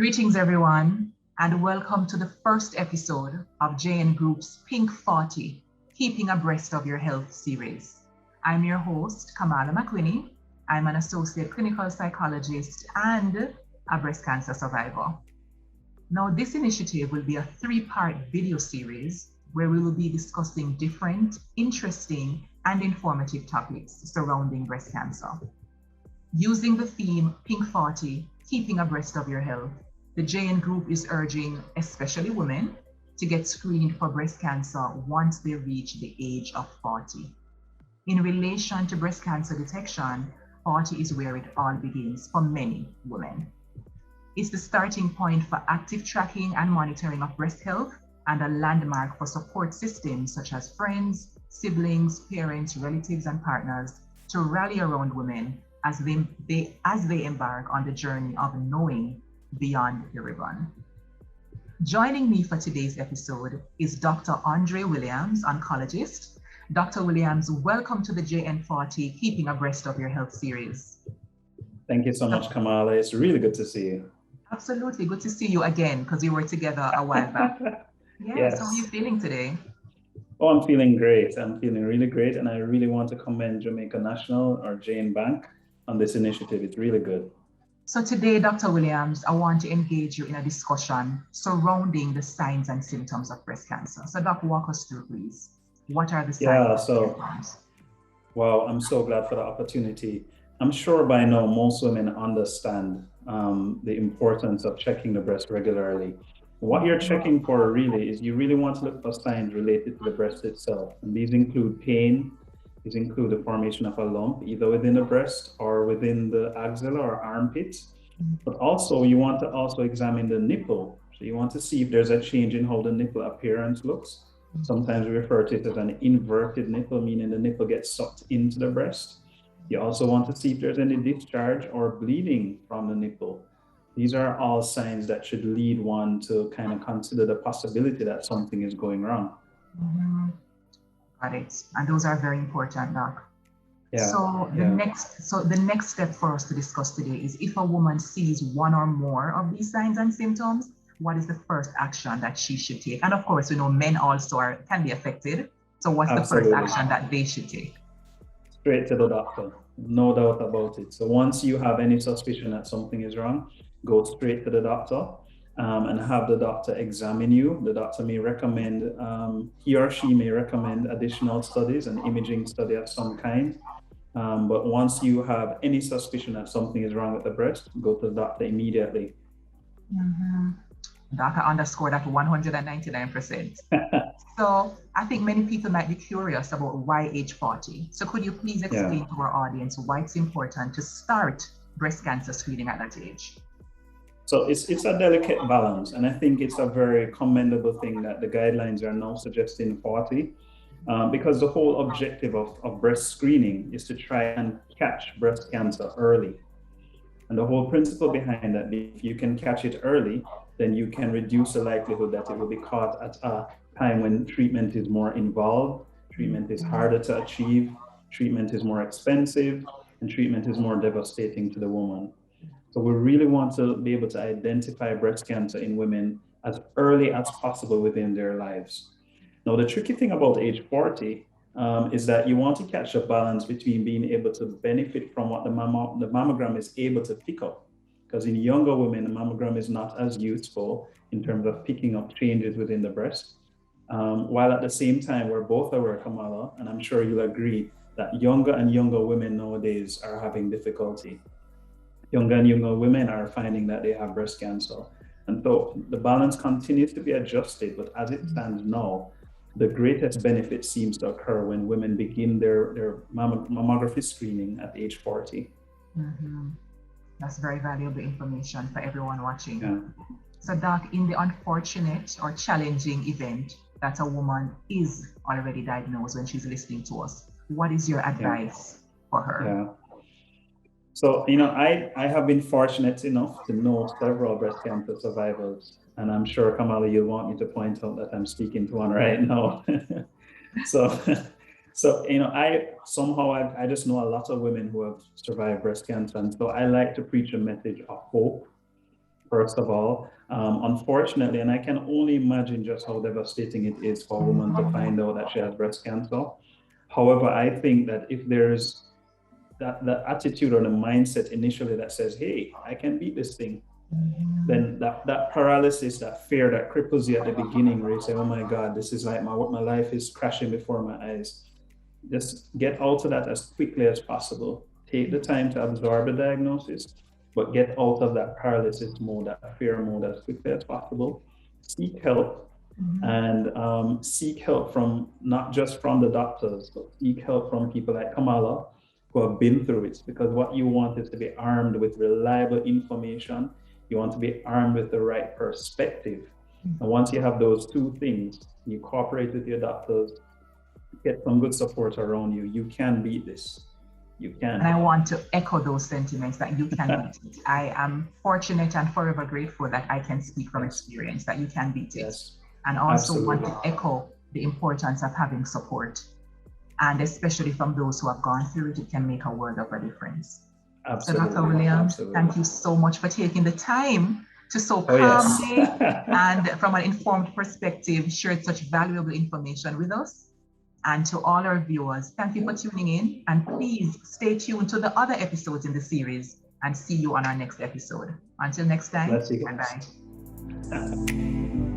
Greetings, everyone, and welcome to the first episode of JN Group's Pink 40, Keeping Abreast of Your Health series. I'm your host, Kamala McQuinney. I'm an associate clinical psychologist and a breast cancer survivor. Now, this initiative will be a three-part video series where we will be discussing different, interesting, and informative topics surrounding breast cancer. Using the theme Pink 40, Keeping Abreast of Your Health, the JN Group is urging, especially women, to get screened for breast cancer once they reach the age of 40. In relation to breast cancer detection, 40 is where it all begins for many women. It's the starting point for active tracking and monitoring of breast health and a landmark for support systems such as friends, siblings, parents, relatives, and partners to rally around women as they embark on the journey of knowing beyond the ribbon. Joining me for today's episode is Dr. Andre Williams, oncologist. Dr. Williams, welcome to the JN40 Keeping Abreast of Your Health series. Thank you so much, Kamala. It's really good to see you. Absolutely, good to see you again because we were together a while back. Yes. How are you feeling today? Oh, I'm feeling great. I'm feeling really great. And I really want to commend Jamaica National or Jane Bank on this initiative. It's really good. So today, Dr. Williams, I want to engage you in a discussion surrounding the signs and symptoms of breast cancer. So Doc, walk us through, please. What are the signs and symptoms? Wow, I'm so glad for the opportunity. I'm sure by now most women understand the importance of checking the breast regularly. What you're checking for really is you really want to look for signs related to the breast itself. And these include pain, these include the formation of a lump, either within the breast or within the axilla or armpit. But also you want to also examine the nipple. So you want to see if there's a change in how the nipple appearance looks. Sometimes we refer to it as an inverted nipple, meaning the nipple gets sucked into the breast. You also want to see if there's any discharge or bleeding from the nipple. These are all signs that should lead one to kind of consider the possibility that something is going wrong. Got it. And those are very important, Doc. Yeah. So the next step for us to discuss today is if a woman sees one or more of these signs and symptoms, what is the first action that she should take? And of course, we know men also can be affected. So what's Absolutely. the first action that they should take? Straight to the doctor, no doubt about it. So once you have any suspicion that something is wrong, go straight to the doctor and have the doctor examine you. The doctor may recommend, he or she may recommend additional studies, an imaging study of some kind. But once you have any suspicion that something is wrong with the breast, go to the doctor immediately. Doctor underscored that 199%. So I think many people might be curious about why age 40. So could you please explain to our audience why it's important to start breast cancer screening at that age? So it's a delicate balance, and I think it's a very commendable thing that the guidelines are now suggesting 40, because the whole objective of breast screening is to try and catch breast cancer early. And the whole principle behind that, if you can catch it early, then you can reduce the likelihood that it will be caught at a time when treatment is more involved, treatment is harder to achieve, treatment is more expensive, and treatment is more devastating to the woman. So we really want to be able to identify breast cancer in women as early as possible within their lives. Now, the tricky thing about age 40 is that you want to catch a balance between being able to benefit from what the mammogram is able to pick up. Because in younger women, the mammogram is not as useful in terms of picking up changes within the breast. While at the same time, we're both aware, Kamala, and I'm sure you'll agree, that younger and younger women nowadays are having difficulty. Younger and younger women are finding that they have breast cancer. And so the balance continues to be adjusted, but as it stands now, the greatest benefit seems to occur when women begin their mammography screening at age 40. That's very valuable information for everyone watching. Yeah. So Doc, in the unfortunate or challenging event that a woman is already diagnosed when she's listening to us, what is your advice for her? Yeah. So, I have been fortunate enough to know several breast cancer survivors, and I'm sure, Kamala, you'll want me to point out that I'm speaking to one right now. So, I just know a lot of women who have survived breast cancer. And so I like to preach a message of hope first of all. Unfortunately, and I can only imagine just how devastating it is for a woman to find out that she has breast cancer. However, I think that if there's that attitude or the mindset initially that says, hey, I can beat this thing, then that paralysis, that fear that cripples you at the beginning, where you say, oh my God, this is like my life is crashing before my eyes. Just get out of that as quickly as possible. Take the time to absorb the diagnosis, but get out of that paralysis mode, that fear mode as quickly as possible. Seek help, and seek help from not just from the doctors, but seek help from people like Kamala who have been through it, because what you want is to be armed with reliable information. You want to be armed with the right perspective. And once you have those two things, you cooperate with your doctors, get some good support around you, you can beat this. You can. And I want to echo those sentiments that you can beat it. I am fortunate and forever grateful that I can speak from experience that you can beat it. Yes. And also want to echo the importance of having support. And especially from those who have gone through it, it can make a world of a difference. Absolutely. So Dr. Williams, thank you so much for taking the time to so calmly and from an informed perspective share such valuable information with us. And to all our viewers, thank you for tuning in, and please stay tuned to the other episodes in the series and see you on our next episode. Until next time, bye-bye.